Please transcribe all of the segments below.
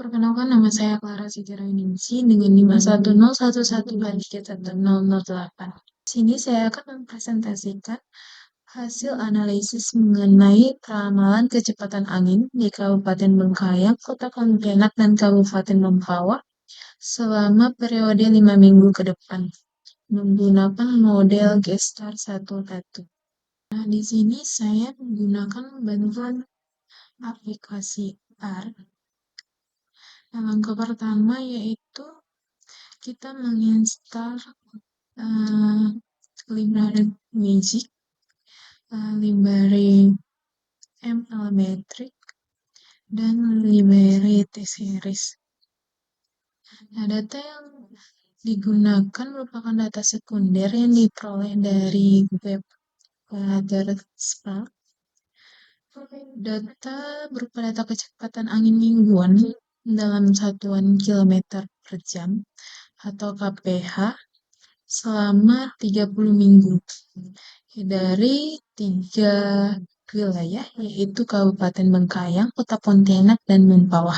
Perkenalkan, nama saya Clara Sigiraningsi dengan 51011131008. Di sini saya akan mempresentasikan hasil analisis mengenai ramalan kecepatan angin di Kabupaten Bengkayang, Kota Pontianak, dan Kabupaten Mempawah selama periode 5 minggu ke depan menggunakan model Gestar 1.1. Nah, di sini saya menggunakan bantuan aplikasi R. Nah, langkah pertama yaitu kita menginstal library Magic, library ML Metric, dan library T-Series. Nah, data yang digunakan merupakan data sekunder yang diperoleh dari web WeatherSpark. Data berupa data kecepatan angin mingguan dalam satuan kilometer per jam atau KPH selama 30 minggu dari 3 wilayah, yaitu Kabupaten Bengkayang, Kota Pontianak, dan Mempawah.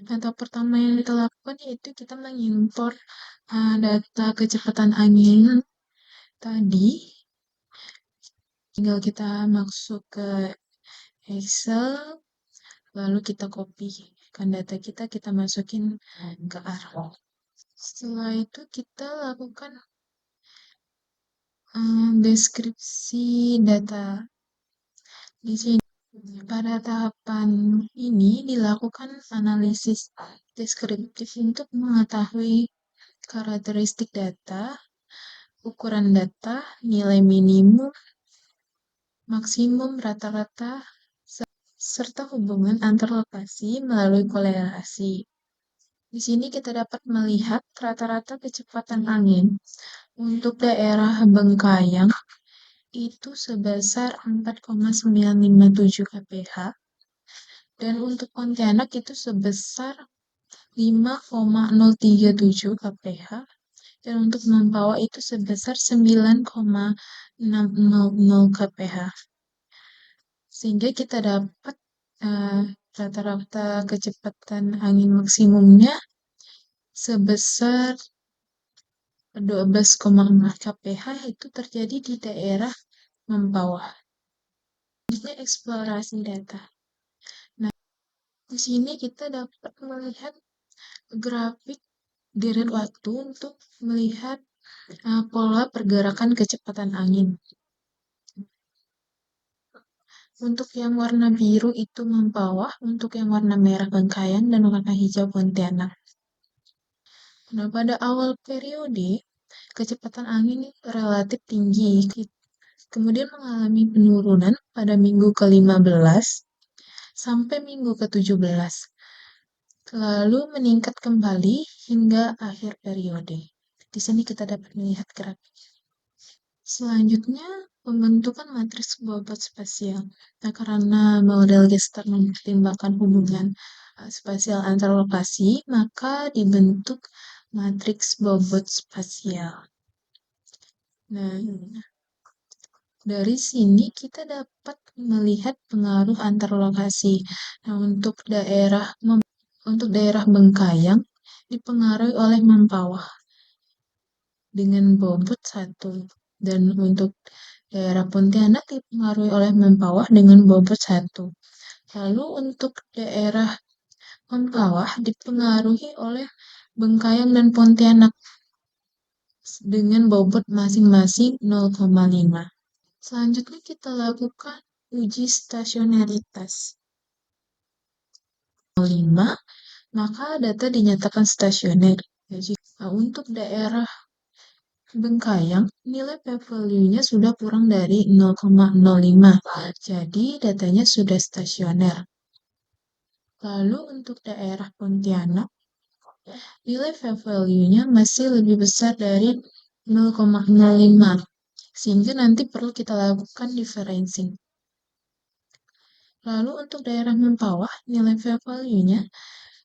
Data pertama yang kita lakukan yaitu kita mengimpor data kecepatan angin tadi. Tinggal kita masuk ke Excel, lalu kita copykan data kita masukin ke R. Setelah itu kita lakukan deskripsi data. Di sini pada tahapan ini dilakukan analisis deskriptif untuk mengetahui karakteristik data, ukuran data, nilai minimum, maksimum, rata-rata, serta hubungan antar lokasi melalui kolerasi. Di sini kita dapat melihat rata-rata kecepatan angin untuk daerah Bengkayang itu sebesar 4,957 kph, dan untuk Pontianak itu sebesar 5,037 kph, dan untuk Mempawah itu sebesar 9,600 kph. Sehingga kita dapat rata-rata kecepatan angin maksimumnya sebesar 12,4 kph, itu terjadi di daerah Mempawah. Selanjutnya eksplorasi data. Nah, di sini kita dapat melihat grafik deret waktu untuk melihat pola pergerakan kecepatan angin. Untuk yang warna biru itu Mempawah, untuk yang warna merah Bengkayang, dan warna hijau Pontianak. Nah, pada awal periode, kecepatan angin relatif tinggi, kemudian mengalami penurunan pada minggu ke-15 sampai minggu ke-17, lalu meningkat kembali hingga akhir periode. Di sini kita dapat melihat grafik. Selanjutnya, pembentukan matriks bobot spasial. Nah, karena model Gestar mempertimbangkan hubungan spasial antar lokasi, maka dibentuk matriks bobot spasial. Nah, dari sini kita dapat melihat pengaruh antar lokasi. Nah, untuk daerah Bengkayang dipengaruhi oleh Mempawah dengan bobot 1, dan untuk daerah Pontianak dipengaruhi oleh Mempawah dengan bobot 1. Lalu untuk daerah Mempawah dipengaruhi oleh Bengkayang dan Pontianak dengan bobot masing-masing 0,5. Selanjutnya kita lakukan uji stasionaritas. 0,5, maka data dinyatakan stasioner. Untuk daerah Bengkayang, nilai p-value-nya sudah kurang dari 0,05, jadi datanya sudah stasioner. Lalu untuk daerah Pontianak, nilai p-value-nya masih lebih besar dari 0,05, sehingga nanti perlu kita lakukan differencing. Lalu untuk daerah Mempawah, nilai p-value-nya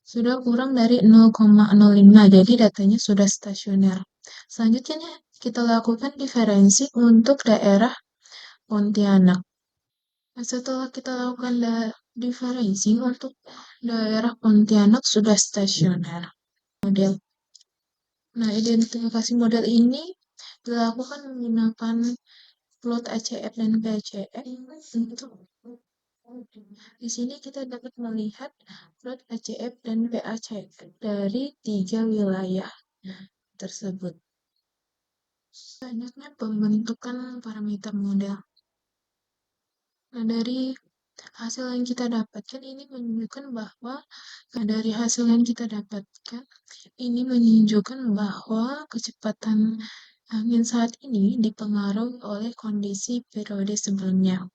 sudah kurang dari 0,05, jadi datanya sudah stasioner. Selanjutnya kita lakukan diferensi untuk daerah Pontianak. Setelah kita lakukan Diferensi untuk daerah Pontianak sudah stasioner model. Nah, identifikasi model ini dilakukan menggunakan plot ACF dan PACF untuk di sini kita dapat melihat plot ACF dan PACF dari 3 wilayah tersebut. Banyaknya pembentukan parameter model. Nah, dari hasil yang kita dapatkan ini menunjukkan bahwa kecepatan angin saat ini dipengaruhi oleh kondisi periode sebelumnya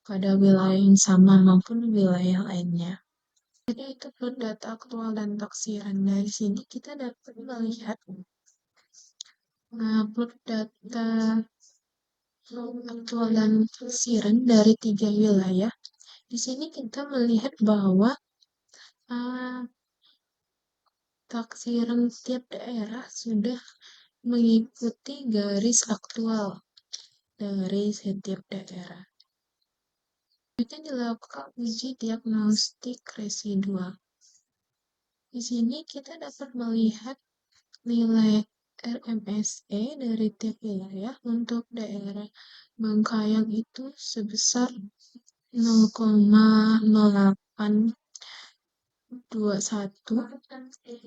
pada wilayah yang sama maupun wilayah lainnya. Jadi itu plot data aktual dan taksiran. Dari sini kita dapat melihat plot data aktual dan taksiran dari 3 wilayah. Di sini kita melihat bahwa taksiran tiap daerah sudah mengikuti garis aktual dari setiap daerah. Selanjutnya dilakukan uji diagnostik residual. Di sini kita dapat melihat nilai RMSE dari tiap wilayah. Untuk daerah Bengkayang itu sebesar 0,0821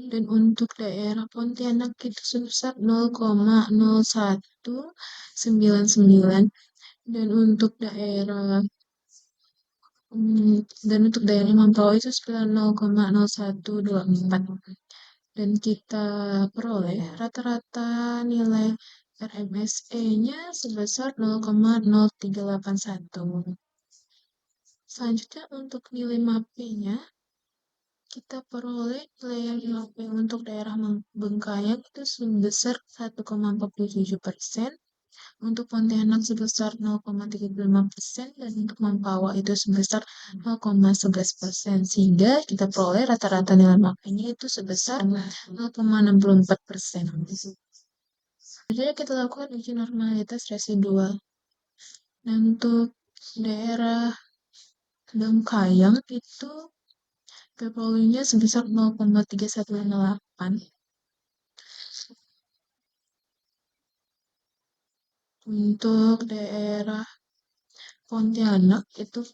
dan untuk daerah Pontianak itu sebesar 0,0199 dan untuk daerah Mempawah itu sekitar 0,0124 dan kita peroleh rata-rata nilai RMSE-nya sebesar 0,0381. Selanjutnya untuk nilai MAPE-nya kita peroleh nilai MAPE untuk daerah Bengkayang itu sebesar 1,47%, untuk Pontianak sebesar 0,35% dan untuk Mempawah itu sebesar 0,11%, sehingga kita peroleh rata-rata nilai MAPE-nya itu sebesar 0,64%. Selanjutnya kita lakukan uji normalitas residual. Dan untuk daerah Bengkayang itu P-value-nya sebesar 0,3158. Untuk daerah Pontianak itu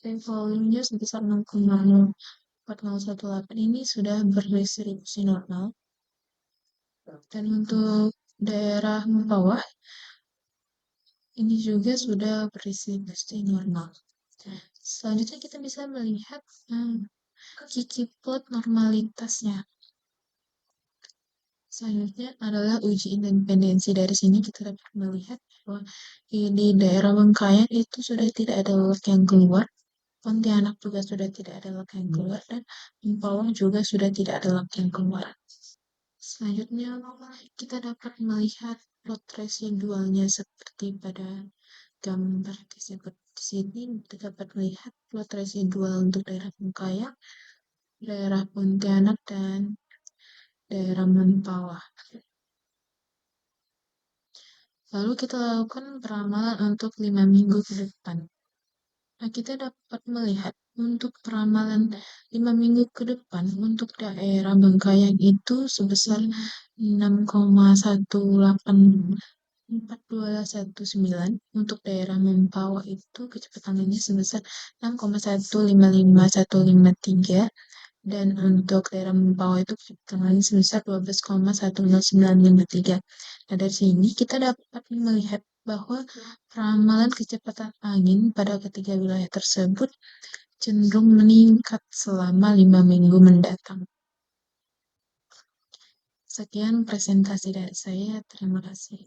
P-value-nya sebesar 0,4018. Ini sudah berdistribusi normal. Dan untuk daerah Mempawah ini juga sudah berdistribusi normal. Selanjutnya kita bisa melihat Kiki plot normalitasnya. Selanjutnya adalah uji independensi. Dari sini kita dapat melihat bahwa di daerah Bengkayang itu sudah tidak ada log yang keluar, Pontianak juga sudah tidak ada log yang keluar, dan Mempawah juga sudah tidak ada log yang keluar. Selanjutnya kita dapat melihat plot residualnya seperti pada gambar tersebut. Di sini kita dapat melihat plot residual untuk daerah Bengkayang, daerah Pontianak, dan daerah Mempawah. Lalu kita lakukan peramalan untuk 5 minggu ke depan. Nah, kita dapat melihat untuk peramalan 5 minggu ke depan untuk daerah Bengkayang itu sebesar 6,184219. Untuk daerah Mempawah itu kecepatan anginnya sebesar 6,155153. Dan untuk daerah Mempawah itu kecepatan angin sebesar 12,10953. Nah, dari sini kita dapat melihat bahwa ramalan kecepatan angin pada ketiga wilayah tersebut cenderung meningkat selama 5 minggu mendatang. Sekian presentasi dari saya. Terima kasih.